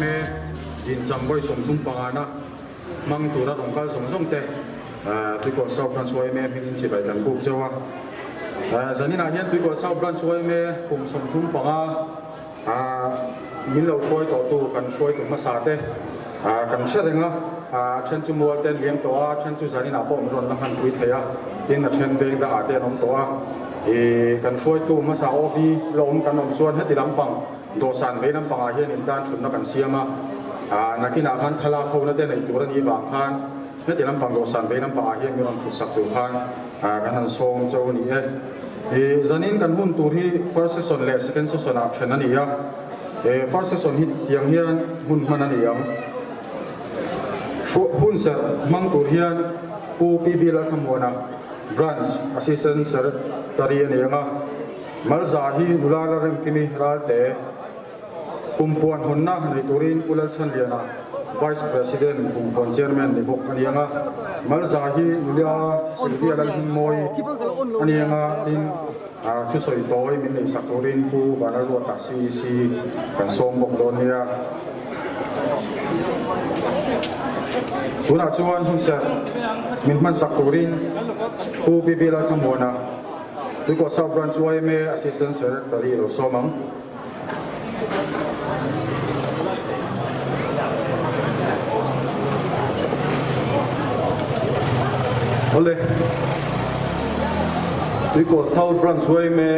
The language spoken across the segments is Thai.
me in chamboi som thum pangana mang tura rongkal song song te tui ko sau branch wai me min chi bai kan buk chawa zanin a hian tui ko sau branch wai me kum som thum panga min lo shoi to tu kan shoi tu ma sa te kan sherenga chen chu mual ten liam to a chen chu zanin a pom ron lang han tui theya tin a chen veng da ate nom to a kan shoi tu ma sa o bi lom kan om chuan heti lampang do san ve lampang a hian in tan thun na kan siama nakina khan thala khona te nei tur ani wang khan heti lampang do san ve lampang a hian mi ron thu sak tu khan kan han som chau ni zanin kan hun tur hi first season le second season a then ani ya first season hi tiang hian hun man ani ya hun sa mang tur hian pu pb la khamona branch assistant secretary ani anga malza hi nulala rem kimi ralte kumpuan honna nei turin ulal chan liana vice president kumpuan chairman ni bok ani anga malza hi nulia silti ala moi ani anga in thu soi toy min nei sakurin pu banaru ta si kan som bok don nia tuna chuan hun sa min man sakurin pu bibila khamona tuko sau branch wai me assistant secretary lo somang ole tuko sau branch wai me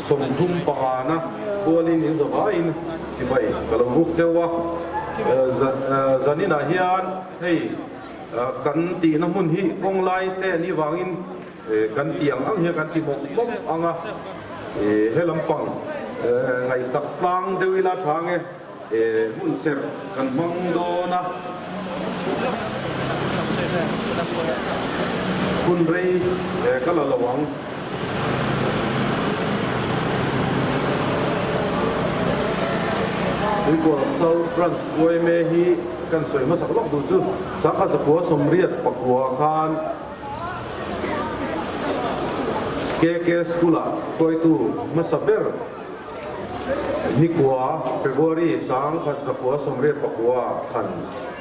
som thum pangana polin in zawain chibai kalobuk chewa zanina hian hei kan ti na mun hi onglai te ni wangin kan tiang ang hi kan ti mok anga helam pang ngai sak tlang dewila thange mun ser kan mang do na kun rei kala lawang ko sau branch wai me hi kan soi ma sak lok du chu sakha zakwa somriat pakwa khan ke skula soi tu masaber nikwa february sang kha zakwa somriat pakwa khan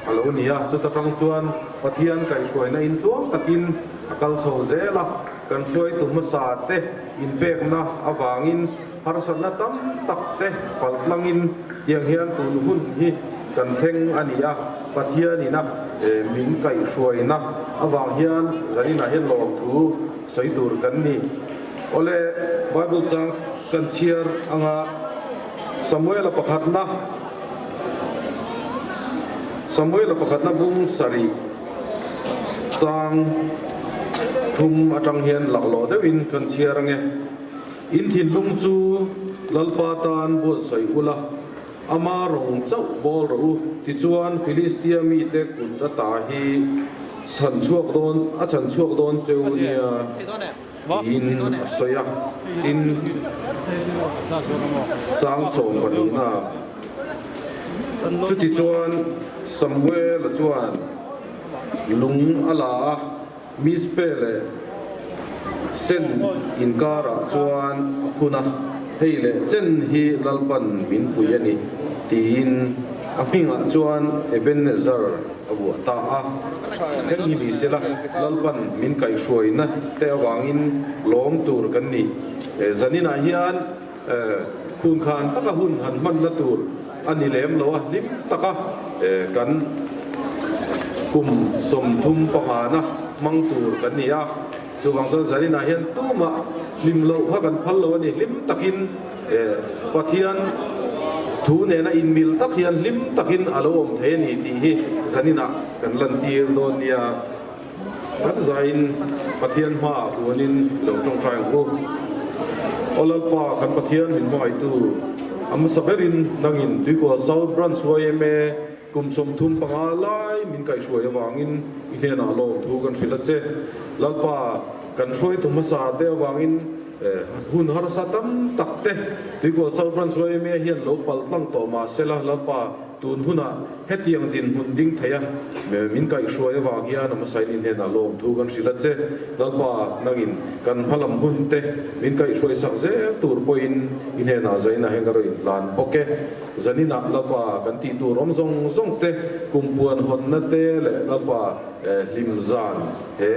alo nia chu ta tang chuan pathian kai soi na in tluang takin akal so zela kan soi tu ma sa te in pek na awangin harasat na tam tak te paltlangin tiang hian tu hun hi kan theng ania pathian ina min kai soi na awang hian zanina hian lom thu soi tur kan ni ole bible chang kan chiar anga samuel pakhatna bung sari chang thum atang hian laklo dewin kan chiar nge in thin lung chu lalpatan bo soi ula ama rong chau bol ro ti chuan philistia mi te kun ta ta hi chan chuak don cheu nia in soya in chang som pani na chu ti chuan samuel chuan lung ala mispele sen inkara chuan khuna heile chen hi lalpan min puyani tin apinga chuan ebenezer abu ta a theng hi bi sela lalpan min kai hruaina te awangin lom tur kan ni zanina hian khun khan taka hun han man la tur ani lem lo a lim taka kan kum som thum pangana mang tur kan ni a chu wang chon zanina hian tuma lim lo ha kan phal lo ani lim takin pathian thu ne na in mil tak hian lim takin alo om the ni ti hi zanina kan lan tir don nia kan zain pathian ma tuanin lo tong trai ko olal pa kan pathian min mai tu am saberin nangin tu ko south branch wai me kum som thum panga lai min kai shoi awangin ine na lo thu kan thila che lalpa kan shoi tu masa de awangin hun har satam takte tu ko south branch wai me hian lo pal tlang to ma sela lalpa tun huna hetiang din hun ding thaya min kai shoi awangia na masai ni ne na lo thu kan thila che lalpa nangin kan halam hun te min kai shoi sak ze tur poin ine na zaina hengaroin lan poke zanina lapa kan ti tu rom zong zong te kumpuan hon na te le lapa lim zan he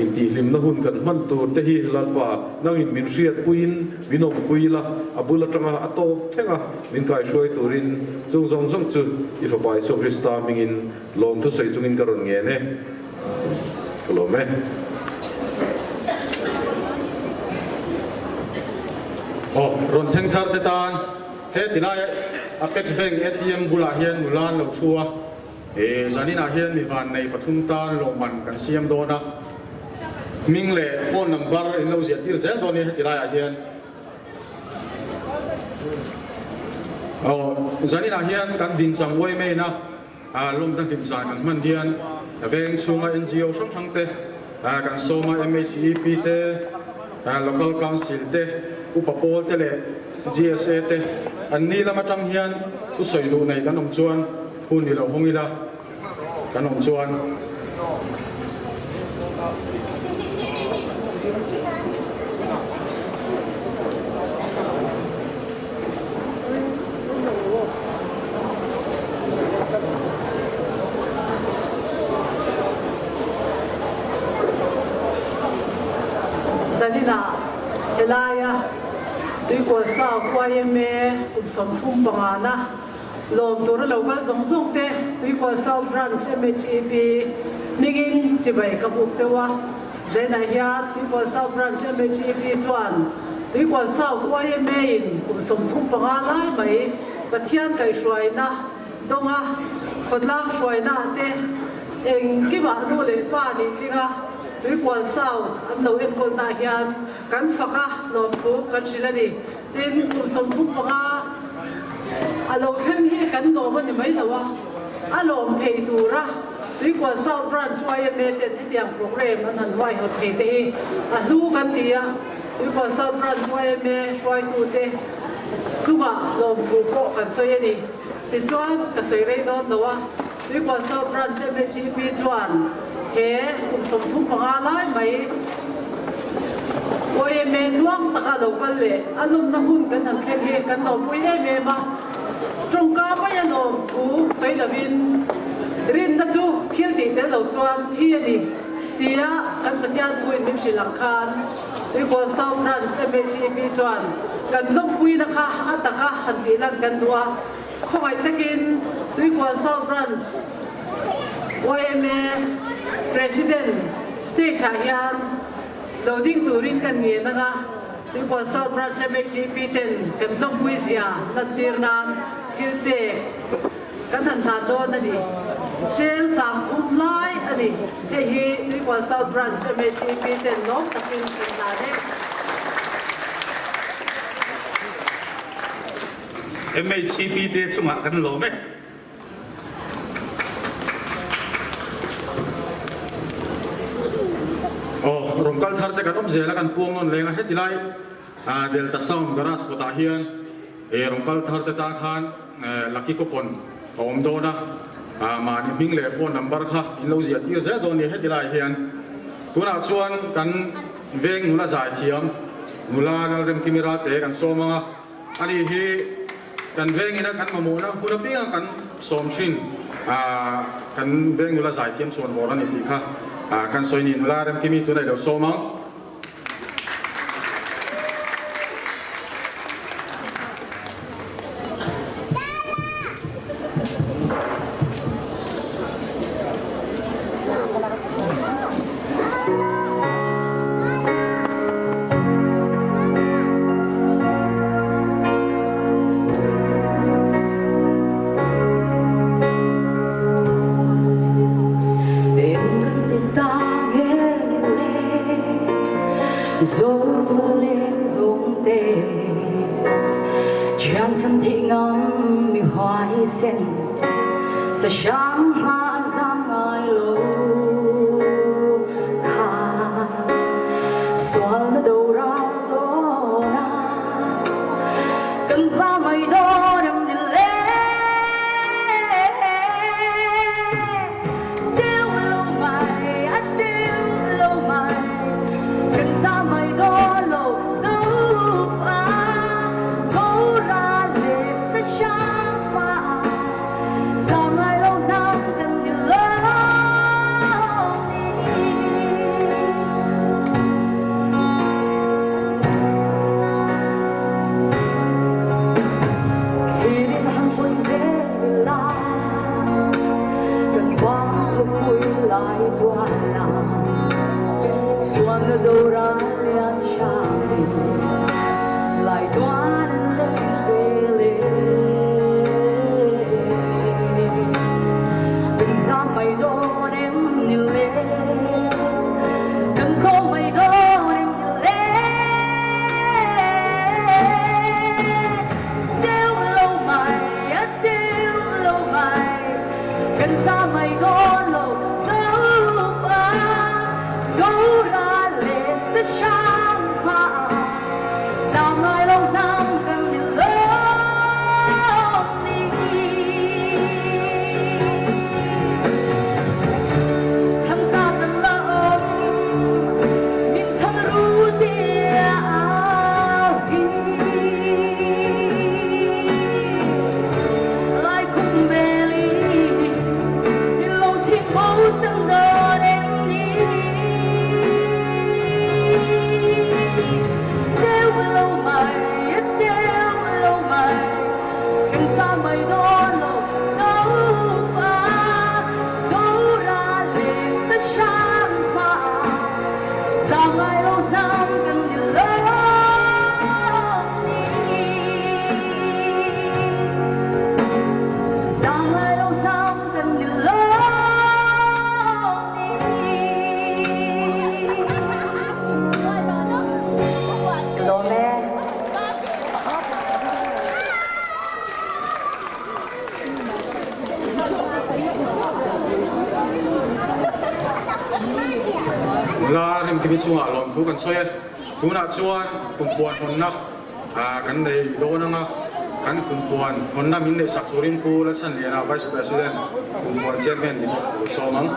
in ti lim na hun kan man tu te hi lapa nang in min riat puin binom puila abula tanga ato thenga min kai shoi turin zong zong zong chu ifa bai so krista mingin lom tu sei chungin karon nge ne kolome ron theng thar te tan he tilai apex bank ATM bula hian nulan lo thua zanina hian mi van nei pathum tan lo man kan siam dona ming le phone number in lo zia tir zel doni tilai hian zanina hian kan din sang wei me na lom tang kim sa kan man hian veng sunga NGO sang thang te kan soma MHEP te local council te upapol te le GSA te an ni lama tang hian tu soi lu nei kan om chuan hun ni lo hongila kan om chuan zanina elaya tui ko sa kwai me kum som thum bangana lom tur lo ga zong zong te tui ko sa branch MHEP migin chibai ka buk chewa zaina hia tui ko sa branch MHEP chuan tui ko sa kwai me in kum som thum banga lai mai pathian kai shwai na donga khotlang shwai na te eng ki ba nu le pa ni tlinga tui ko sa am lo en ko na hian kan faka lom thu kan silani tin kum som thum banga alo thang hi kan lo ma ni mai lawa alom thei tura tui ko south branch YMA te tiang program an han wai ho thei te a lu kan tia tui ko south branch YMA swai tu te chunga lom thu pro kan soi ani ti chuan ka soi rei don lawa tui ko south branch MHEP chuan he kum som thum banga lai mai YMA nuang taka local le alum na hun kan han khen he kan lo pui YMA ma trong ka pa ya lom thu sei lavin rin na chu thil ti te lo chuan thi ani tia kan pathian thu in min Sri Lankan tui ko south branch MHEP chuan kan lom pui na kha ataka han ti lan kan tua khoi takin tui ko south branch YMA president state chahian loading turin kan nge na nga tui ko south branch MHEP ten kan lom pui zia lan tir nan thil pe kan han tha do na ni chel sam thum lai ani he hi tui ko south branch MHEP ten no takin kan na de MHEP te chunga kan lo me rong kal thar te kan om zela kan puang non lenga hetilai delta sound garas ko ta hian rong kal thar te ta khan laki ko pon om do na ma ni bing le phone number kha in lo zia tir ze do ni hetilai hian tuna chuan kan veng nula zai thiam nula nal rem kimira te kan soma ani hi kan veng ina kan mamu na huna pinga kan som shin kan veng nula zai thiam suan bor ani ti kha kan soi ni nula rem kimi tu nai lo soma sa siyang mazangay ka swal na daw rato na kan sa may doon ang dile diw lumay at diw lumay kan sa may dolo zupa korale sa siyang tua la suona d'ora le acciaie lai đoan le vele pensa mai don em nile đừng có mai don em nile đeo lâu mày cần xa mày don lâu dấu pha đâu ra lệ sẽ sáng hoa sao mai lâu năm cần đi lớn đi chẳng ta cần lỡ mình chẳng ru tia lại cùng bề ly lâu chỉ mẫu sân đờ em đi đeo lâu mày cần xa mày đó lâu dấu pha đâu ra lệ sẽ sáng hoa sao mai lâu năm cần đi lớn đi sao mai lâu năm cần đi lớn đi Lô mẹ la rim kimi chunga lom thu kan soya tuna chuan kumpuan honna kan nei do na nga kan kumpuan honna min nei sakurin pu la chan lena vice president kumpuan chairman ni so mang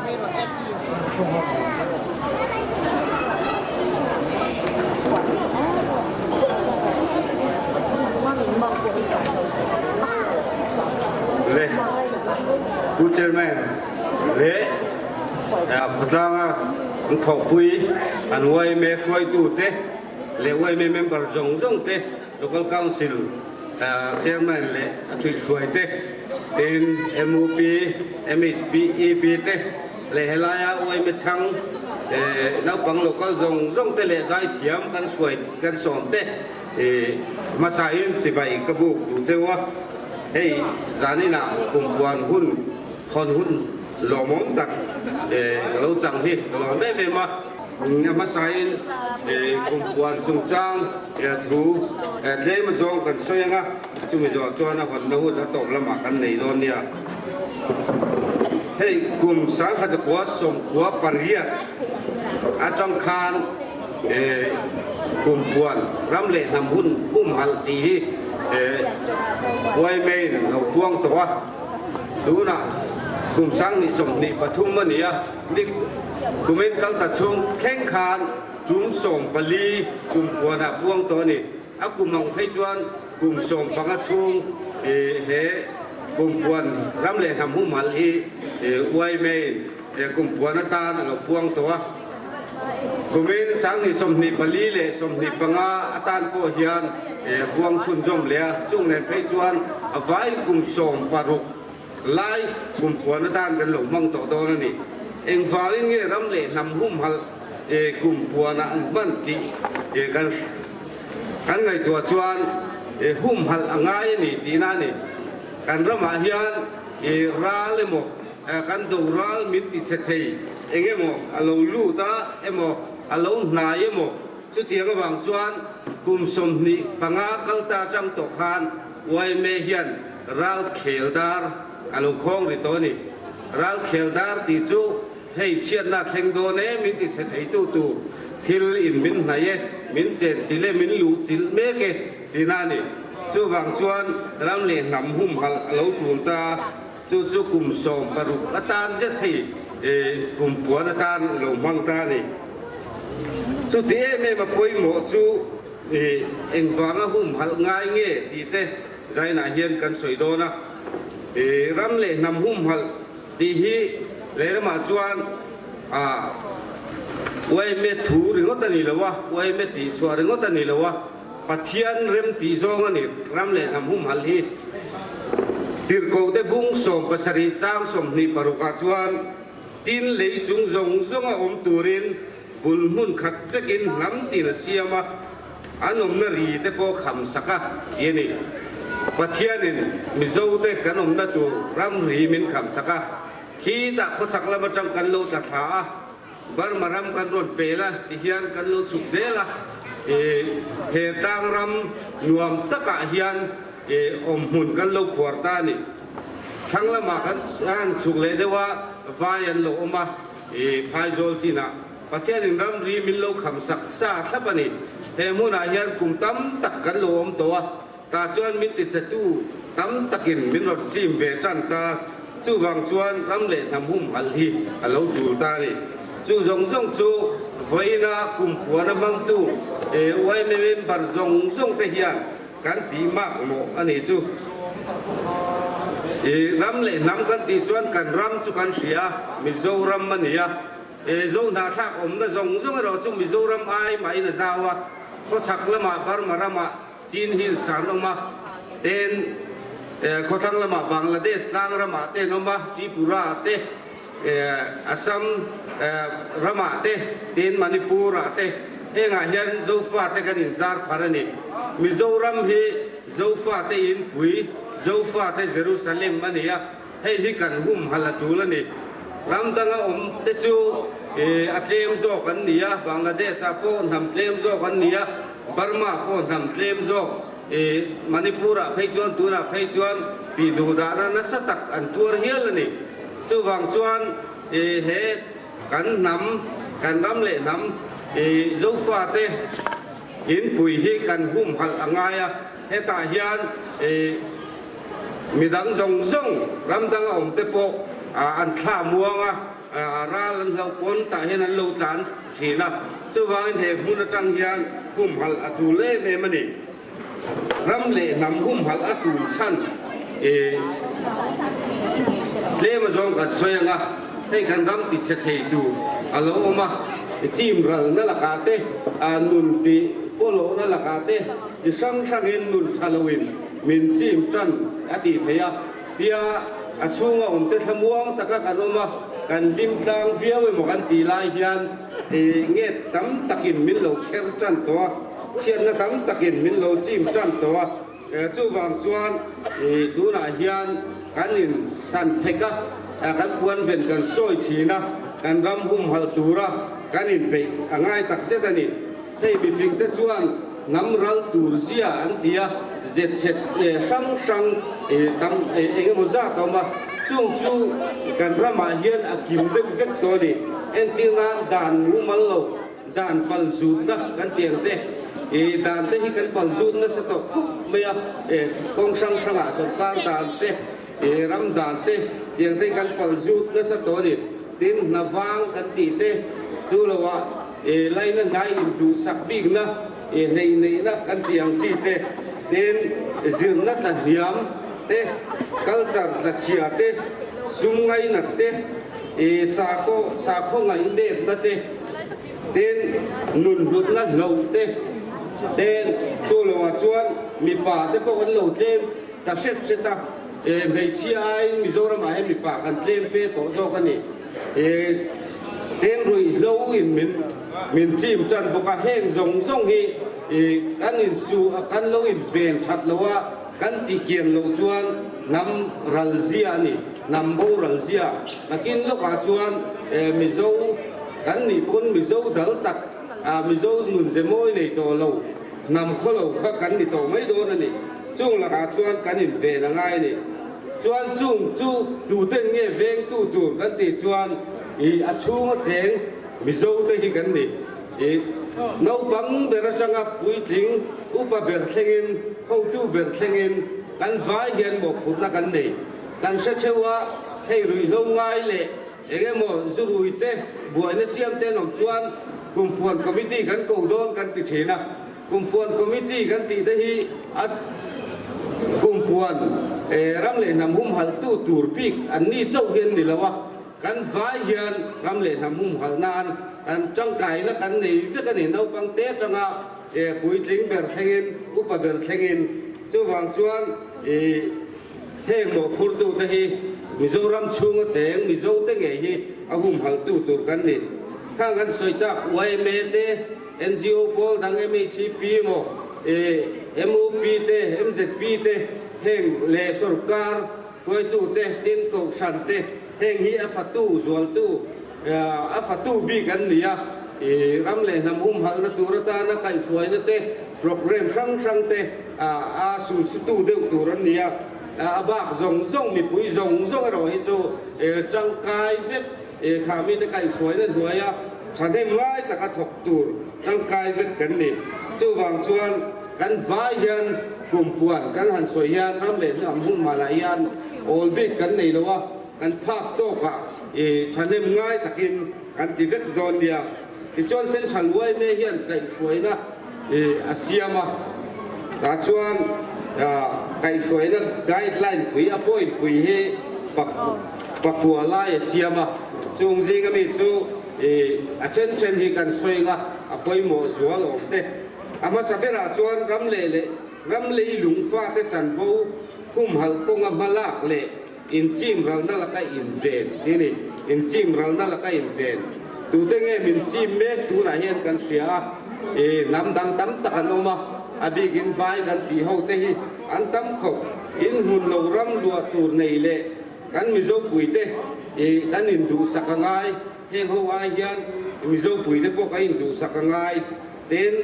le ku chairman le phadanga thok pui an wai me khoi tu te le wai me member jong te local council chairman le athui khoi te ten MOP MHP EP te le helaya wai me chang nau pang local jong te le zai thiam kan khoi kan som te masain sibai kabu tu chewa hey zanina kumpuan hun khon hun lomong tak lâu chẳng hi lo mẹ mẹ mà sai kumpuan chung chang thu thế mà zong kan soya nga chung mi zo cho na hon no da tok lama kan nei don nia hey kum sang kha kwa som kwa paria atong khan kumpuan ram le nam hun hal ti wai me lo puang to wa tu na cùng sang ni som ni pathum mania ni kumen kal ta chung kheng khan chung som pali chung puana puang to ni akum nong phei chuan kum som panga chung he kum puan ram le ham hu mal hi wai me kum puana ta lo puang to wa kumen sang ni som ni pali le som ni panga atan ko hian puang sun jom le chung nen phei chuan avai kum som paruk lai kumpuan dan kan lo mang to do ni eng valin nge ram le nam hum hal kumpuan an ban ti kan ngai tua chuan hum hal angai ni ti na ni kan rama hian ra le mo kan do ral min ti se thei enge mo alo lu ta emo alo na ye mo chu tiang wang chuan kum som ni panga kalta chang to khan wai me hian ral kheldar alo khong ri to ni ral kheldar ti chu hei chiat na thleng do ne min ti se thei tu thil in min na ye min chen chile min lu chil me ke ti na ni chu wang chuan ram le nam hum hal alo chun ta chu kum som paruk atan se thei kum puan atan lo mang ta ni chu ti me ma poi mo chu eng wanga hum hal ngai nge ti te zai na hian kan soi do na ram le nam hum hal ti hi le ma chuan wai me thu ri ngot ani lawa wai me ti chwa ri ngot ani lawa pathian rem ti zong ani ram le nam hum hal hi tir ko te bung som pasari chang som ni paruka chuan tin lấy chúng rong rong turin bul mun khát vek in ngắm tin siama anh na ri te po kham saka yeni pathianin mizo te kanom na tu ram ri min kham saka khi ta kho sakla ma tang kan lo ta tha bar maram kan ron pela ti hian kan lo suk zela he tang ram nuam taka hian hun kan lo kwarta ni thangla ma kan an suk le dewa vayan lo oma phai zol china pathianin ram ri min lo kham sak sa thlapani he muna hian kum tam tak kan lo om towa ta chuan min ti chatu tam takin min rot chim ve chan ta chu wang chuan ram le nam hum al hi alo chu ta ni chu zong zong chu voina kum puana bang tu wai me men bar zong zong te hian kan ti mak mo ani chu ram le nam kan ti chuan kan ram chu kan ria mi zo ram mania zo na thak om na zong zong ro chu mi zo ram ai mai na zawa ko chak lama bar marama chin hil san oma ten ko thang lama bangladesh tang rama te noma tripura te assam rama te ten manipur te henga hian zo fa te kan in zar pharani mizoram hi zo fa te in pui zo fa te jerusalem mania hei hi kan hum hala tulani ram tanga om te chu atlem zo kan nia bangladesh apo nam tlem zo kan nia Burma po nam tlem zo Manipura phei chuan tura phei chuan pi du da na satak an tur hial ni chu wang chuan he kan ram le nam zo fa te in pui hi kan hum hal angaya he ta hian midang zong zong ram dang om te po an thla muanga ra lan lo pon ta hian an lo tlan thina chu wang he hun tang hian hum hal atu le me mani ram le nam hum hal atu chan le ma zong ka soyanga hei kan ram ti che thei tu alo ma chim ral na la ka te nun ti polo na la ka te chi sang sang in nun chalowin min chim chan ati theya tia achunga te thamuang taka kanoma kan lim tlang viawe mo kan ti lai hian nge tam takin min lo kher chan to chian na tam takin min lo chim chan to chu wang chuan tu na hian kan in san pheka kan puan ven kan soi china kan ram hum hal tura kan in pe angai tak setani hei bi fing te chuan ngam ral tur zia an tia zet set sang sang tam mo za to ma chung chu kan rama hian akim dek vek to ni en tina dan nu mal lo dan pal zu na kan tiang te dan te hi kan pal zu na sa to meya kong sang sanga sarkar dan te ram dan te tiang te kan pal zu na sa to ni tin na wang kan ti te chu lo wa lai na nai in du sak big na nei nei na kan tiang chi te tin zir na tan hiam te culture la chia te sungai na te sa ko ngai de na te ten nun lut na lo te ten chu lo wa chuan mi pa te po kan lo tlem ta set seta mei chi ai mizoram ai mi pa kan tlem fe to zo kan ni ten rui lo in min chim chan bo ka heng zong zong hi kan in su kan lo in ven that lo wa kan ti kian lo chuan nam ral zia ni nam bo ral zia nakin lo ka chuan mizo kan ni pun mizo dal tak mizo mun je moi nei to lo nam kho lo kha kan ni to mai do na ni chung la ka chuan kan in ve na ngai ni chuan chung chu du ten nge veng tu tu kan ti chuan a chung a cheng mizo te hi kan ni no bang ber changa pui thing upa ber thlengin ho tu ber thlengin kan vai hian mo phut na kan nei kan sa chewa hei rui lo ngai le enge mo zurui te buai na siam te nom chuan kumpuan committee kan ko don kan ti thena kumpuan committee kan ti te hi at kumpuan ram le nam hum hal tu tur pik an ni chau hian ni lawa kan vai hian ram le nam hum hal nan kan trong kai na kan nei fe kan ni no pang te changa pui tling ber thlengin upa ber thlengin chu wang chuan heng mo phur tu te hi มิโซรัมชูงเจงมิโซเตงเอฮีอาหุ่มหัลตูตูกันนี่ข้างกันสวยตักไว้เมเต NGO พอลดัง MHP โมMOP เต MZP เตเฮงเลสรการคอยตูเตตินโกชันเตเฮงฮีอัฟตูจวลตูอัฟตูบีกันนี่อะรำเลนำหุ่มหัลนตูรตานะไก่สวยนะเตโปรแกรมครั้งเตสูตรสตูเดือดตูรันนี่อะบากzongมีปุ๋ยzongเราให้โจจังกายเฟกขามีตะไก่สวยนั่นด้วยอะฉันได้ไล่ตะกระถกตูจังกายเฟกกันนี่เจ้าบางส่วนกันวายยันกลุ่มป่วนกันหันสวยยันรำเลนนำหุ่นมาลายันโอลบิกกันนี่แล้วว่ากันภาพโตกะฉันได้ไล่ตะกินกันติเฟกโดนเดียจนเส้นฉันไว้ไม่เห็นไก่สวยนะอาเซียมาตาชวนไก่สวยนะไกด์ไลน์คุยอภัยคุยให้ปักหัวไล่เสียมาจงจีก็มีจูเช่นที่กันสวยงาอภัยหมอสัวหลงเตะอามาสับเปราชวนรำเล่หลุงฟ้าเตจันฟูคุ้มหัลกงอามาลากเล่อินจิมเรานั่นละก็อินเวนนี่อินจิมเรานั่นละก็อินเวนตูเตงเมินจิมเมกตูน่าเห็นกันเสียน้ำดังตั้มตะกันออกมาอาบิกินไฟกันตีเขาเตะอันตั้มเขาอินหุ่นเรารำลัวตูในเละกันมิโซปุยเตะกันอินดูสักง่ายเฮงเขาวายยันมิโซปุยเตะพวกอินดูสักง่ายเต้น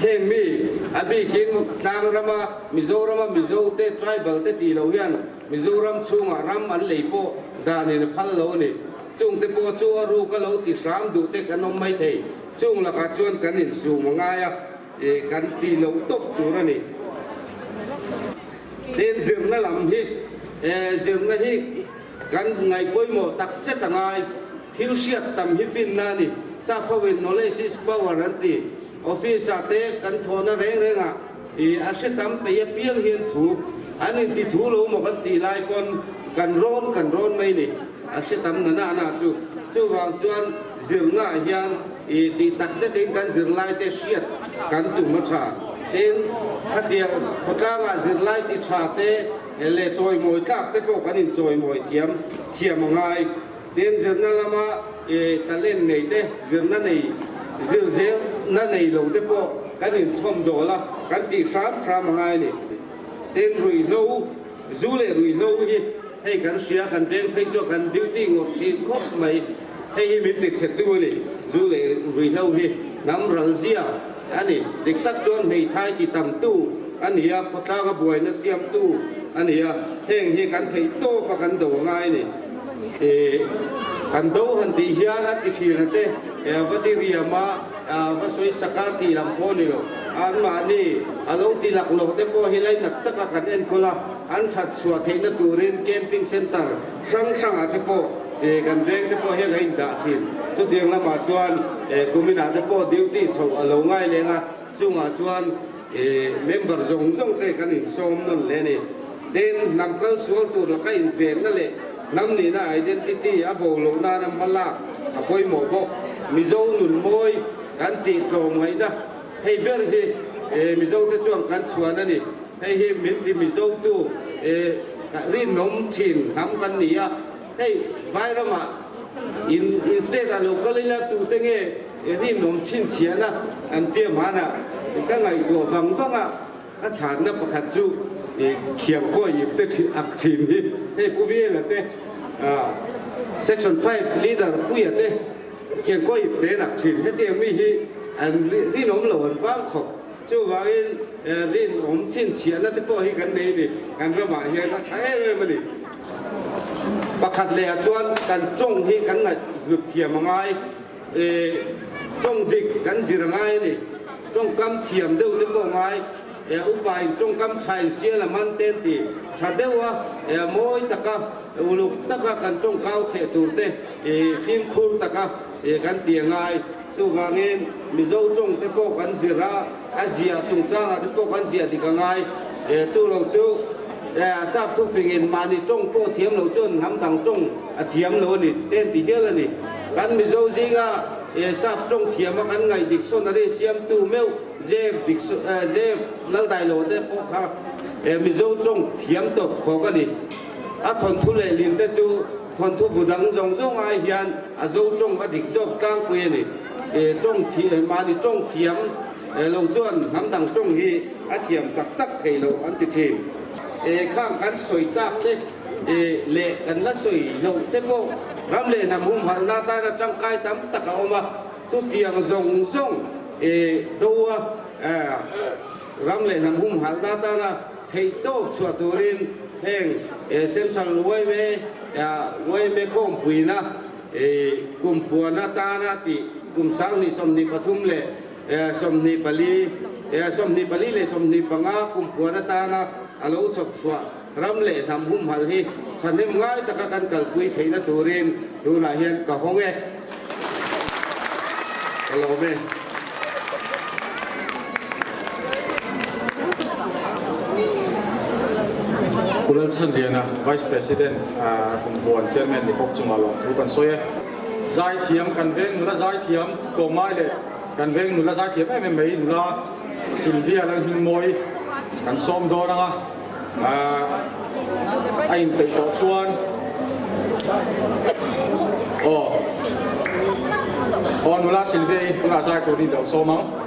เฮงมีอาบิกินทางรามามิโซเตะทริบัลเตะตีเรายันมิโซรัมชูงารำอันเลยโปดานินพัลโลนี่จุงเตะโปจูอารูก็เราติดสามดูเตะกันนมไม่เทจุงละกัดชวนกันอินสูงง่ายกันตีเราตบตัวนี่เดินซึมนั่นลำฮิซึมนั่นฮิกันไงก้อยหมดตักเสตงายทิลเชียตำฮิฟินนั่นนี่ซาพวินโนเลซิสปาวารันตีออฟฟิศอาเตกันทอนอะไรเรื่องอ่ะอาเสตำไปเพียงเห็นถูอันนี้ที่ถูเราหมดกันตีลายคนกันร้อนไม่นี่อาเสตำนั่นน่าจู่วางจวนซึมง่ายยังตีตักเสตกันซึมลายเตเชียตกันตุ่มมาชาเต็นฮัดเดียวพอตั้งอาซึมไล่ติชาเตเลจอยมวยตักเตพวกกันอินจอยมวยเทียมง่ายเต็นซึมนั่นละมาตะเล่นในเตซึมนั่นในซึมนั่นในหลงเตพวกกันอินชมโดละกันตีสามง่ายนี่เต็นรุยโลจูเลรุยโลนี่ให้กันเสียกันเร่งให้ช่วยกันดิวตี้งดชีนครบไหมให้มิติเสร็จตัวนี่จูเลรุยโลนี่น้ำรังเสียอันนี้เด็กตักชวนในไทยที่ตำตู้อันนี้พอตากระบวยนะเสียมตู้อันนี้เฮงที่กันไทยโตประกันโดง่ายนี่กันโดหันตีเฮียนัดที่นั่นเต้วัดที่เรียมาวัดสวยสกัดที่ลำโพนี่หรออันมานี่อารมณ์ที่หลักโลกแต่พอเฮลัยนักตะกันเอ็นกุลาอันชัดสวดเฮนตูรินแคมปิ้งเซ็นเตอร์สังอาเตพอกันเร่งเตพอเฮลัยด่าทีสุดเดียงละมาชวนกุมินาเตพอดิวตี้ชงอารมณ์ง่ายเลยนะจุงอาชวนเมมเบอร์จงเตกันอินส้มนั่นเลยนี่เดินนำกันสวดตัวละก็อินเฟนนั่นเลยน้ำนี่นะไอเดนติตี้อาโบลงน้ำมันลากอาคอยหมอกมิโซนุนมวยกันตีตรงไงนะให้เบอร์ฮีมิโซจะช่วงกันสวนนั่นนี่ให้เฮมินที่มิโซตู้รีนมชินทำกันนี่ให้ไฟระมาอินสเตตันลูกก็เลยละตู้เตงรีนมชินเชียนะอันเตี้ยมานะก็ไงตัวฟังก็ฉันนะประคัตจูเขียงก้อยเตชิอักชินนี่ให้ผู้พี่ละเต้section 5 leader ผู้ใหญ่เต้เขียงก้อยเตนักชินให้เตี้ยไม่ฮีอันรีนมหลวนฟังขบจู่ว่ารีนมชินเชียนะที่พ่อให้กันนี่กันระบาดเฮียก็ใช้เลยมันนี่ประคัตเลยชวนกันจ้องให้กันไงหลุดเทียมง่ายจ้องดิกกันสิรง่ายนี่จ้องกำเทียมเดียวที่พ่อง่ายอุปายจงกำชัยเสียละมันเต็นตีถ้าเดี๋ยวมวยตะกะอุลุกตะกะกันจงก้าวเสตูเตฟิล์มคูตะกะกันเตียงไงสุวรรณมิโซจงเตปกันสิระอาเซียจงจ้างเตปกันเสียดีกันไงจู่เราจู่ทราบทุกสิ่งมานี่จงโปเทียมเราจนน้ำดังจงเทียมเรานี่เต็นตีเยอะเลยนี่กันมิโซซิงทราบจงเทียมกันไงดิกโซนารีเสียมตูเมลเจฟดิกเจฟลัลไดโลเตปค่ะ mi zo trong thiam to kho ka ni a thon thu le lim te chu thon thu budang zong zong ai hian a zo trong a dik zop tang ku ni trong thi ma ni trong thiam lo chuan nam dang trong hi a thiam tak tak thei lo an ti thim khang kan soi tak te le kan la soi lo te mo ram le nam hum hal na ta na tang kai tam tak a oma chu tiang zong zong do ram le nam hum hal na ta na thei to chua turin heng central wei me khom pui na kum phua na ta na ti kum sang ni som ni pathum le som ni pali le som ni panga kum phua na ta na alo chop chua ram le nam hum hal hi chanim ngai ta ka kan kal pui thei na turin du la hian ka hong e alo me Kulal Chandiana, Vice President, Kumpuan Chairman, di Pok Chumalong, Tukan Soye. Zai Thiam, Kanveng Nula Zai Thiam, Komai Le, Kanveng Nula Zai Thiam, MMA Nula, Sylvia Lang Hingmoy, Kan Som Doranga, Ain Pei Tok Chuan. Nula Sylvia, Nula Zai Tori Dau Somang.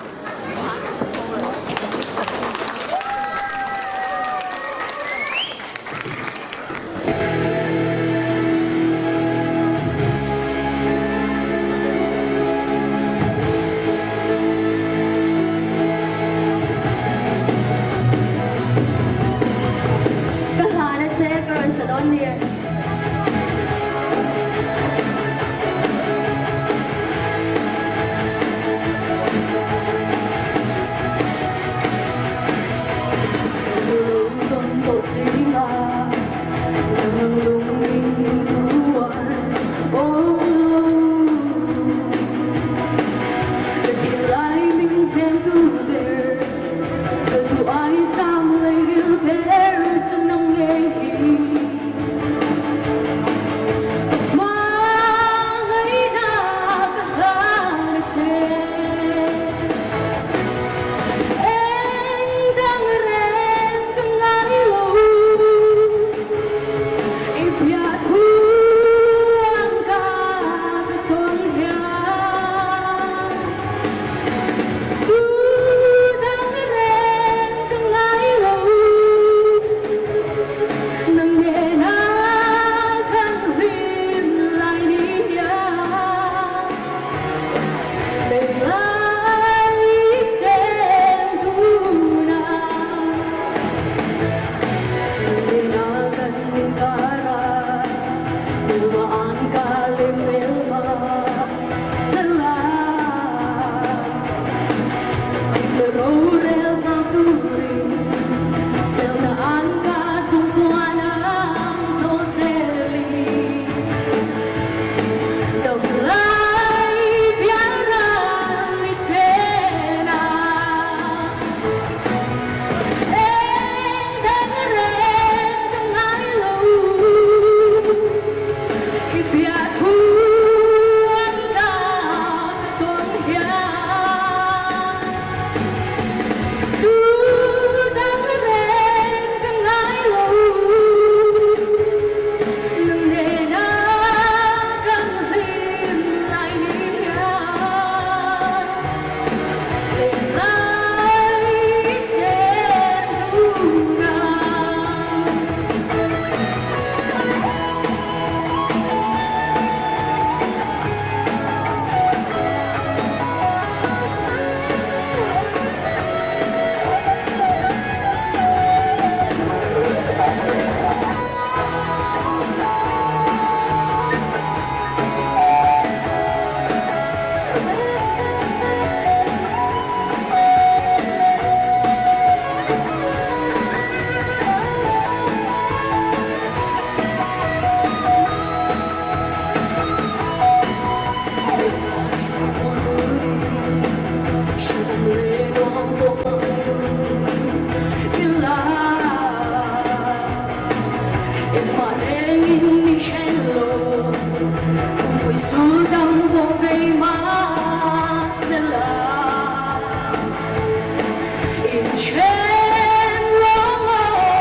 In chen long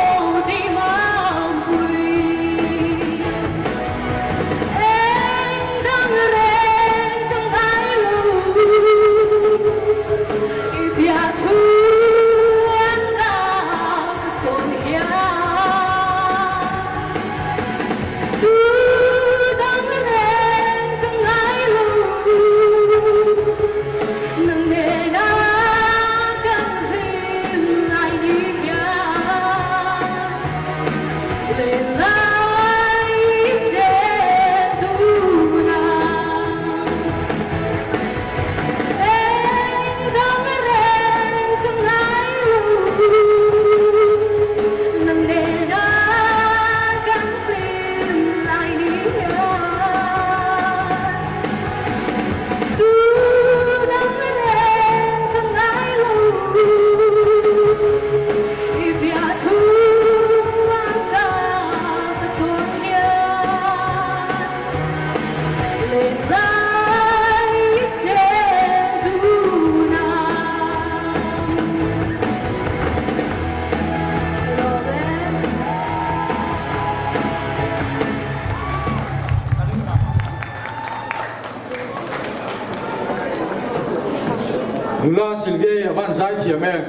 นุลาสิลเกย์วันใจเทียมเอง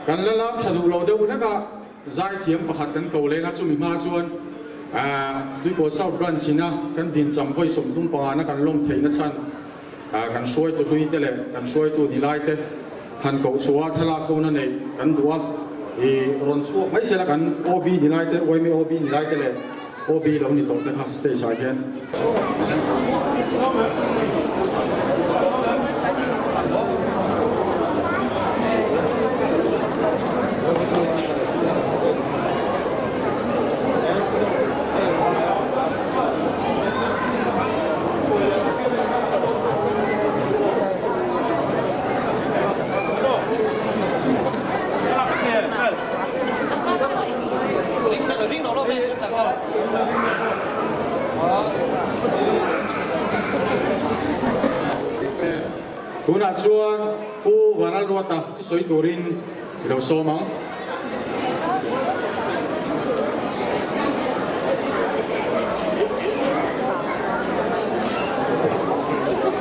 กันละล้ำฉลุเราเดี๋ยวนั้นก็ใจเทียมประหัดกันเก่าเลยนะจุ่มมาชวนด้วยโกเศร้าบรันชินะกันดินจำไว้สมทุ่งปานะกันลงเทนชันกันช่วยตัวดุยเตะกันช่วยตัวนิไลเตะหันเก่าชัวทลาโคนั่นเองกันดัวรอนชัวไม่ใช่ละกันโอบีนิไลเตะไว้ไม่โอบีนิไลเตะเลยโอบีเรานี่ต้องเตะครับสเตชัยเกน กูน่าชวนกูวันนั้นรัวตาที่สวยตัวรินเราโซมัง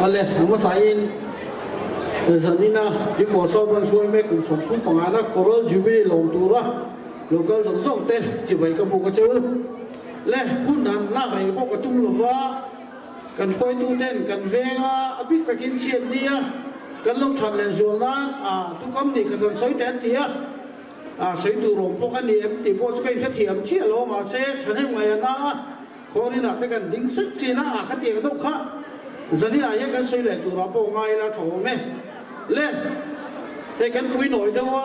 อะไรผมมาใส่สันนินะที่ก่อสร้างมันช่วยไม่กุศลทุกปัญหานะกอร์ลจูบิลีลงตัวละลูกก็สงสารเต้จีบไปกับบุกเจอและหุ่นนั้นน่าให้พวกกระตุ้มลฟ้ากันคอยตู้เต้นกันเวงอภิตะกินเชียดเดียกันลงชันเลนส่วนนั้นทุกคนนี่กันสวยแทนเดียสวยตัวลงพวกกันนี่ตีโพสกันเทียมเชี่ยโลมาเซ่ฉันให้มานะคนนี้น่ะแต่กันดิ้งสักทีนะขัดเตียงทุกข้าสันนิษฐานยังกันสวยเลยตัวเราโปง่ายละโถแม่เล่ให้กันคุยหน่อยเถอะว่า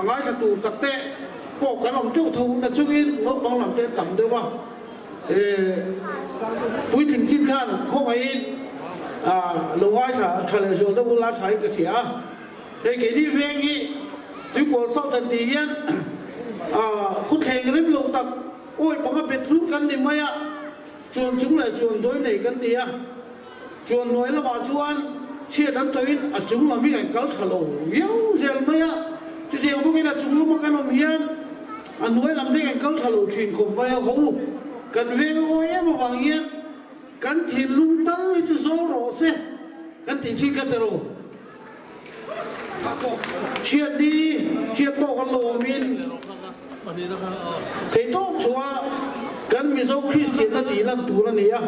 ง่ายจะตูตักเตะปกกันลำจุทูนะช่วยลบบางลำเตะต่ำเถอะว่าปุ้ยถึงชิ้นขั้นเข้าไปลงไว้ถ้าเลยส่วนที่บุลาใช้ก็เสียเฮ้ยแกนี่เวงีที่กว่าเศร้าทันทียันคุณแข่งริบลงตักโอ้ยผมว่าเป็นทุกกันดีไหมชวนจุงเลยชวนด้วยไหนกันดีชวนหน่วยละบาชวนเชื่อทั้งตัวอินจุงเรามีกันกัลชะโลเยี่ยวเซลไหมจุดเดียวพวกนี้จุงลูกมันกันอมเฮียนหน่วยลำนี้กันกัลชะโลชินคมไปเขากันเวงโอ้ยมาฟังเฮียกันถิ่นลุงตั้งเลยจะโซ่รอเสกันถิ่นชิกันเตโรเชียดดีเชียดโตกันโลมินเทโต้ชัวกันมีโซ่คริสเตียนนั่นตีนั่นตัวนั่นเนี่ย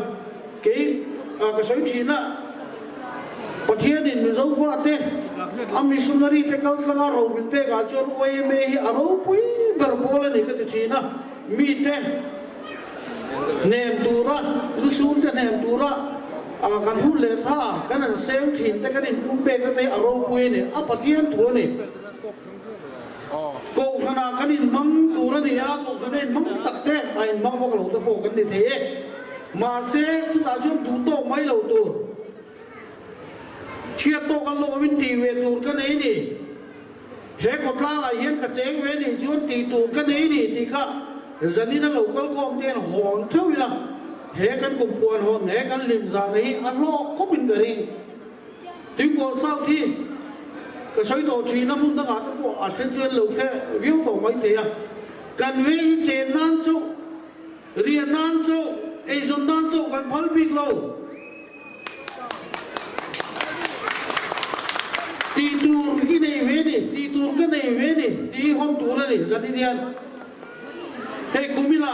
เก๋กระสุนชีนะประเทศนี้มีโซ่ว่าเต้อามิสุนารีเตกัลสังอารูมินเปกาจวนโอ้ยเมย์อารูปุยเบอร์โบเลนี่ก็ติดชีนะมีเต้เนมตัวละลุซูนจะเนมตัวละกันพูดเลยท่ากันนั่นเซลถิ่นแต่กันนี่มุมเบกเตอารมณ์ปุยเนี่ยประเทศตัวนี่กูขนาดกันนี่มังตัวนั่นเนี่ยกูขนาดมังตักเตะไอ้มังพวกเราตะโพกันนี่เทมาเซจุดอาจุดดูโตไม่เราตัวเชียร์โตกันโลวินตีเวตูกันนี่เฮกดลาไอ้เห็นกระเจงเวนี่ชวนตีตูกันนี่ตีข้าจันนี่นั่นเราก็คงเตียนหอนเท่าไหร่เฮกันกุมปวนหอนเฮกันลิมซานี่อันโลกก็เป็นกระดิ่งที่กวนเศร้าที่ก็ใช้ตัวชีน้ำมันตั้งแต่พวกอาจจะเจอเราแค่วิวตัวไม่เทียกันเวงเจนนั่นจุเรียนนั่นจุไอ้ส่วนนั่นจุกันพัลบิกเราตีตูกี่ในเวนี่ตีตูกันในเวนี่ตีห้องตัวนี่จันนี่เดียนเฮ้ยกุมิละ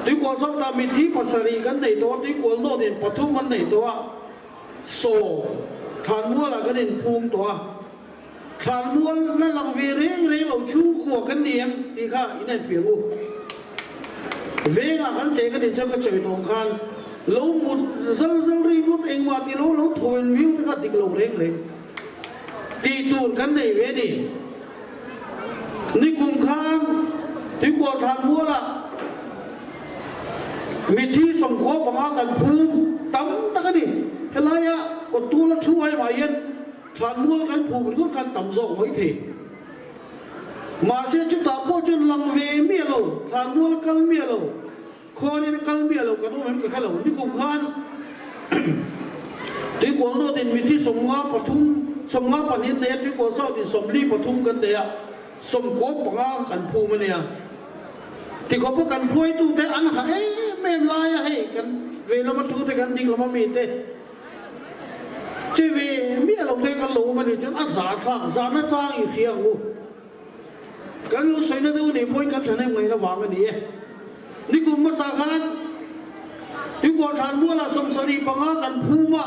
ที่กวนสอบตามิที่ปัสสรีกันในตัวที่กวนโนดินปฐุมมันในตัวโซฐานมัวละกันในภูมิตัวฐานมัวนั่นหลังเวเร่งเราชูขวกันเนียมที่ข้าอินเนตเฟียงูเวงกันเจกันในเจ้าก็เฉยตรงกันเราหมดซัลรีบุตเองมาที่เราทวนวิวที่ก็ติดเราเร่งตีตูนกันในเวนี่นี่กุมข้างที่กวนทานมัวละมีที่สมควรบังอากันภูมิตั้มตะกันดิเฮลัยะกดตัวละช่วยมาเย็นทานมัวกันภูมิก็กันตั้มส่งไม่ทีมาเสียจุดตาโปจนลังเวเมียเราทานมัวกันเมียเราคนนี้กันเมียเรากันว่ามันก็แค่เรานี่กุมข้างที่กวนโนดินมีที่สมงาปทุมสมงาปนินเนตที่กวนเศร้าที่สมรีปทุมกันเดียสมควรบังอากันภูมิเนี่ยที่เขาพูดกันคุยตู้แต่อันหายไม่ลายให้กันเวลามาทูแต่กันดิ่งเรามามีเต้ ชีวิตมีเราเด็กกันรู้มันนี่จนอาสาทางสารจ้างอีกเพียงกูกันรู้สึกนะดูนี่พูดกันฉันให้ไงนะฟังกันดีนี่กูมาสักการที่กูทานบัวละสมสรีปังกันภูมิ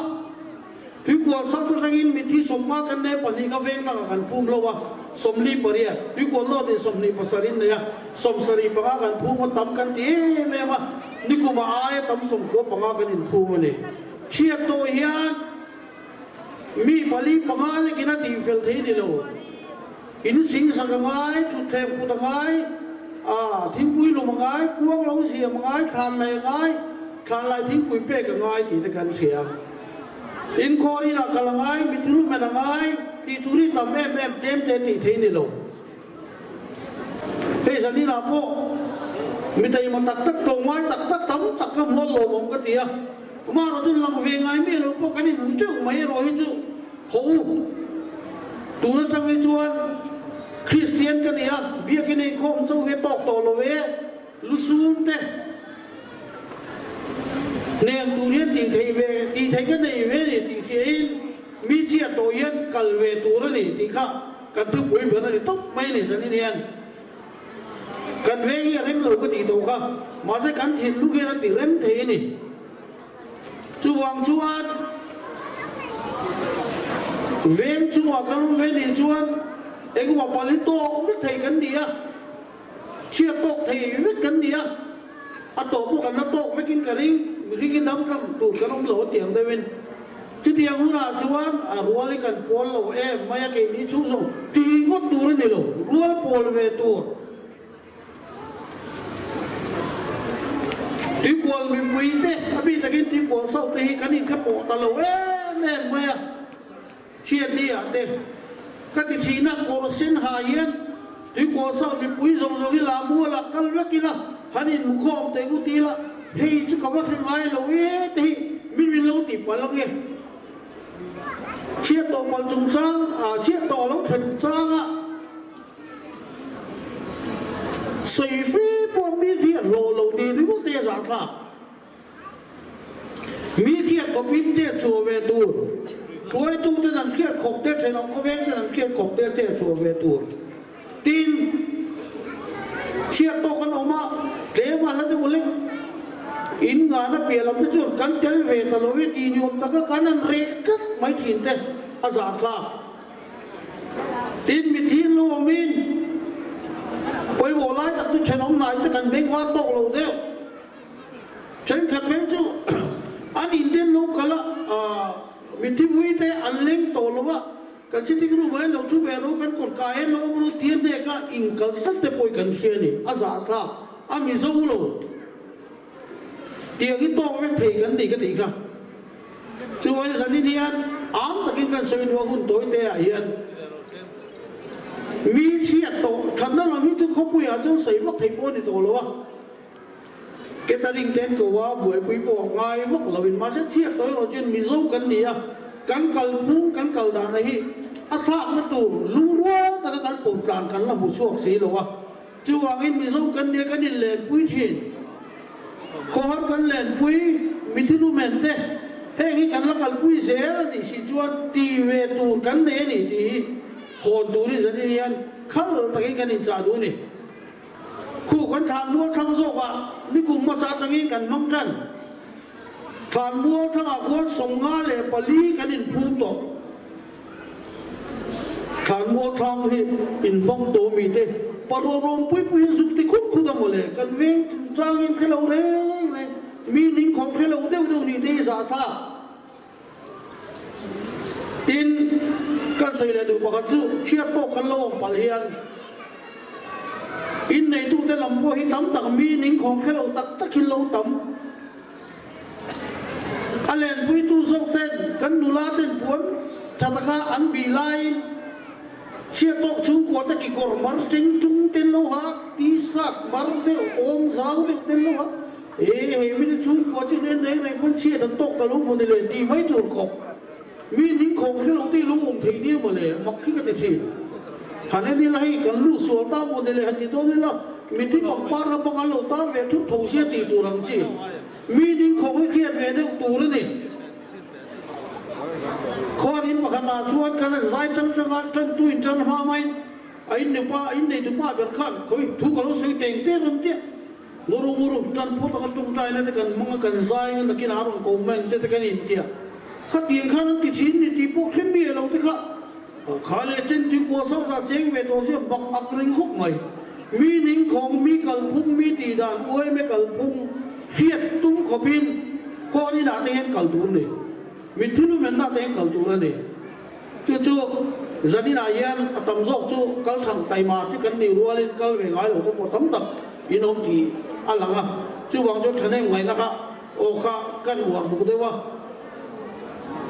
ที่กูสักตระกินมิที่สมมากันในปนิกาเวงนักกันภูมิแล้ววะสมรีปริยที่กูโลดที่สมรีปัสรินเนี่ยสมสรีปังกันภูมิตั้มกันดีไหมวะนี่กูมาอายตั้มสมกูปังกันอินภูมินี่เชียร์ตัวเฮียนมีปลีปังอะไรกินตีเฟลทีนี่โลอินสิงสังกังไงจุดเทมกุตังไงทิ้งปุยลงมังไงกวงเราเสียมังไงทานอะไรไงทานอะไรทิ้งปุยเป๊กกังไงตีตะกันเสียอินโคนี่นักกังไงมิตรลูกแม่นังไงตีตุริตามแม่เต็มเต็มตีเทนี่โลเฮ้ยสันนี่นะพวกมิตรมันตักตรงไม้ตักตั้มตักขมวลโลมกันเตียมาเราจะลังเวงไงไม่รู้พวกกันนี่มุ่งจุไม่รอให้จุโหตัวนั้นตั้งไอ้จวนคริสเตียนกันเนี่ยเบียกันในคงเจ้าเฮตอกโตโลเวลุซูมเตเนี่ยตัวนี้ตีไทยเวตีไทยกันในเวนี่ตีไทยมีเจียตัวเย็นกัลเวตัวนี่ตีข้ากันทุกวันเพื่อนนี่ต้องไม่เนี่ยสันนิษฐานกันเวยี่เริ่มเราก็ตีตัวข้ามาใช้กันถิ่นลูกเงี้ยตีเริ่มเทนี่จวงจวนเว้นจวงกันเว้นจวนเอ็งว่าปลิโตวิทย์กันดีอะเชี่ยโตกที่วิทย์กันดีอะอะโตพวกกันนะโตกไม่กินกระริ่งไม่กินน้ำกันตูดกันน้องเหลวเตียงได้เว้นจุดเตียงหัวหน้าจวนรัวลิกันปอลเราไม่อยากกินนี่ชูส่งตีก็ตูนนี่เรารัวปอลเวตูตีกวนมีมุ้ยเต้อภิตะกินตีกวนเศร้าตีกันนี่แค่ปอตะเราแม่ไม่อะเชี่ยดีอะเต้ก็ติดชีนักโกรธเส้นหายนที่กว่าเศร้ามีปุ้ยส่งที่ลามัวละกันเวกิละฮันนี่มุขอมเตกุตีละเฮ้ยจุกกับว่าใครเราตีมินเราติดไปแล้วไงเชี่ยต่อมาจงจ้างเชี่ยต่อแล้วถึงจ้างสีฟีพวกมีเทียนโลดีหรือว่าเตะสาขามีเทียนก็บินเจ้าชัวเวตูตัวไอ้ตู้ที่นั่นเกี่ยวขบเด็กใช่น้องเขาเว้นที่นั่นเกี่ยวขบเด็กเจ้าชัวเวตูตีนเชี่ยโตกันออกมาเดี๋ยวมาแล้วจะวุ่นเล่นอินงานนั้นเปลี่ยนลำที่จุดกันเทลเวตลอดตีนโยมตะก็กันนั้นเร็กไม่ถินเต้อาสาคลาตีนมิทีนโลมินไปโวไล่ตัดจุดใช้น้องนายแต่กันเบ่งว่าโตเราเดียวใช้ขัดเบ่งจุอันอินเดียนโลกันละมิที่วุ้ยเตอันเล็งโตแล้วว่ากันสิ่งที่รู้ไหมเราช่วยรู้กันกดกายเราไม่รู้เทียนเด็กอิงกันสักแต่ป่วยกันเสียนี่อาสาคลาอามิซูโลเดี๋ยวที่โตไม่เทกันดีกันดีค่ะช่วยสันนิษฐานตะกี้กันเสียว่าคุณโตเตะเฮียนมีเชียโตฉันนั่นเรามีจุดเขาปุยอาจจะใส่วักไทยปนในโตแล้ววะเกตาลิงเต้นก็ว่าบุยปุยบอกไงวักเราเป็นมาเชียโตเราจนมีสู้กันดีอะกันกัลพุ่งกันกัลดานนี่อาทากมันตูรู้ว่าแต่กันปุ่มจานกันละมุชวกสีหรอวะจูวางอินมีสู้กันเดียกันดินเล่นปุยเทียนขอให้กันเล่นปุยมีที่รู้เหม็นเต้เฮ้ยกันละกันปุยเสียดิสิจวนตีเวตูกันเดนี่ดีคนดูนี่สันนิษฐานเขาตะกี้กันอินจ่าดูนี่คู่กันทานมัวทั้งโซกะนี่กลุ่มมาซาตะกี้กันมั่งจันทานมัวทั้งอาคนส่งงานเลยปลีกันอินพูโตทานมัวทั้งที่อินบังโตมีเตปะโรลงปุยปุยสุกติคุดคุดมาเลยกันเวงจางอินเขาเร่เลยมีนิ่งของเขาเดียวนี่ที่สาธาตินก็ใส่เลยดูปากจุเชียร์โตกันโลงปะเลียนอินในตู้เตลำพวหิตั้มตักมีนิ่งของเขาตักตะกินเราตั้มอะไรปุยตู้ส่งเต้นกันดูลาเต้นปวนชัตกาอันบีไลเชียร์โตชุงกวดตะกี้กอร์มาร์จิงจุงเต้นโลหะตีสักมาร์เดอโอมสาวเต้นโลหะไม่ได้ชุงกวดจีเล่นในคนเชียร์ตั้งโตกันลุกมันเลยดีไม่ถูกกบมีนิ่งของที่เราที่รู้องค์ที่นี่มาเลยมักขี้กันทีฮันนี่ละให้กันรู้ส่วนตามโมเดลฮันที่ตัวนี้ละมีที่ปักปาร์ปังกันเราตามเวทุกทงเสียตีตัวรังจีมีนิ่งของให้เกียรติเวเดตัวนี่ ข้อนี้มาขนาดชวนกันเลยสายจังกันจนตุยจนมาไม่ไอ้หนึ่งป้าไอ้หนึ่งป้าเบิดขันคุยทุกคนรู้สึกเต่งเตี้ยจนเตี้ยงูจันพูดกันจงใจเลยแต่กันมังกันสายกันตะกี้นารุ่งโกงแม่งจะตะกันอินเดียขัดเตียงขันนั้นติดชิ้นติดพวกขึ้นเบี้ยเราที่ข้าขาเลยเจนที่กัวสาวราเจงเวทโอเสียบักอักริงคุกใหม่มีนิ่งของมีกัลพุ่งมีตีดานอวยไม่กัลพุ่งเฮียตุ้มขบินข้อนี้น่าจะเห็นกัลตูนเลยมีทุลุมันน่าจะเห็นกัลตูนเลยจู่ๆจะนี่นายยันตำซอกจู่กัลทั้งไตมาที่กันนี่รัวเล่นกัลเวงไอ้หลวงพ่อตั้มตักอินอมทีอันหลังอ่ะจู่วางจุดฉันเองไงนะครับโอ้ข้ากันหัวบุกด้วยว่า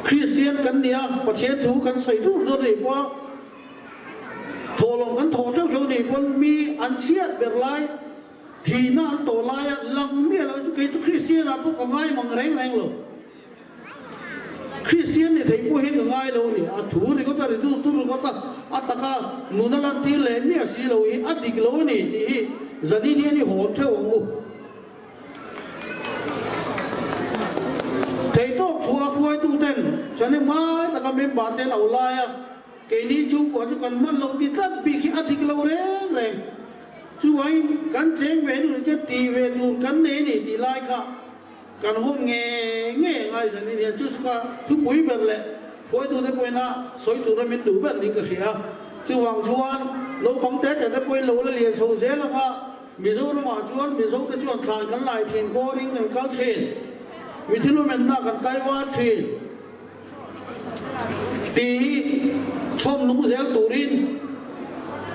คริสเตียนกันเนี่ยประเทศถูกกันใส่ทุกตัวเลยว่าโทรลงกันโทรเจ้าโจดีมันมีอันเชียดเบรไลทีน่าตัวลายลังเมียเราจะเกิดคริสเตียนอะพวกง่ายมังแรงเลยคริสเตียนเนี่ยที่พวกเห็นง่ายเลยนี่อัฐูริก็ตัดดูตุรุก็ตัดอัตตะนุนันทีเล่นเนี่ยสิเลยอัดดิกเลยนี่ที่จะนี่นี่โหดเท่างูเทโต้ชัวร์คุยตู้เต้นฉันเนี่ยมาแต่ก็ไม่บาดเจ็บเอาลายอะแกนี่ชูกว่าจุกันมันเราติดตัดปีขี้อัดดิกเราเร่งช่วยกันเจงเวดูจะตีเวดูกันเนี่ยนี่ตีลายค่ะกันหุ่นเงี้ยไงสันนี่เนี่ยจุดก็ทุกปุ๋ยเบิดเลยพอยดูได้ปุ๋ยนะสวยตัวนั้นมันดูแบบนี้ก็เสียช่วงชวนเราบังเตะแต่ได้ปุ๋ยเราเรียนโซเชียลแล้วก็มีโซ่ละมาชวนมีโซ่ก็ชวนทานกันหลายทีมโคดิ้งกันคัลเทนมีที่รู้มันน่ากันไกวาทีตีชมนุ่งเซลตูริน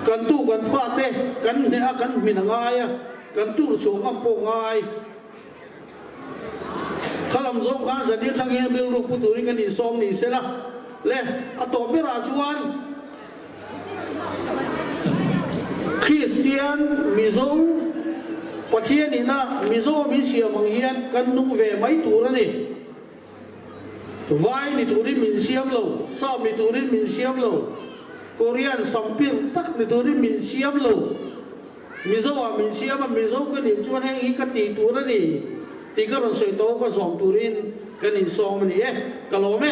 กันตู้กันฟาเต้กันเนี่ยกันมีนง่ายกันตู้โฉมอัปโปง่ายขลังสงข้าสันนิษฐานเรื่องลูกผู้ตุริกันนี่ส้มนี่เสละเล่อต่อไปราชวันคริสเตียนมิโซประเทศนี้นะมิโซมีเชียมังเฮียนกันนุ่งเวไม่ตัวนี่วายนี่ตัวนี้มินเชียมโลซามีตัวนี้มินเชียมโลโคเรียนสัมพิงตักนี่ตัวนี้มินเชียมโลมิโซว่ามินเชียมมิโซก็นี่ชวนให้อีกตีตัวนี่ตีก็เราใส่โต๊ะก็สองตัวนี้กันนี่สองมันนี่กะโลไหม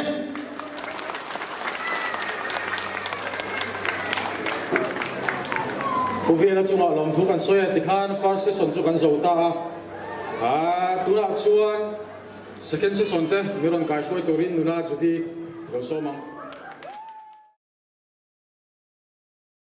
ผู้เวียนจุงลงทุกันสวยติคานฟาร์สสนจุกันโจตาตัวละชวน second season เตะมีรังกายช่วยตัวรินนุลาจุดที่เราโซมัง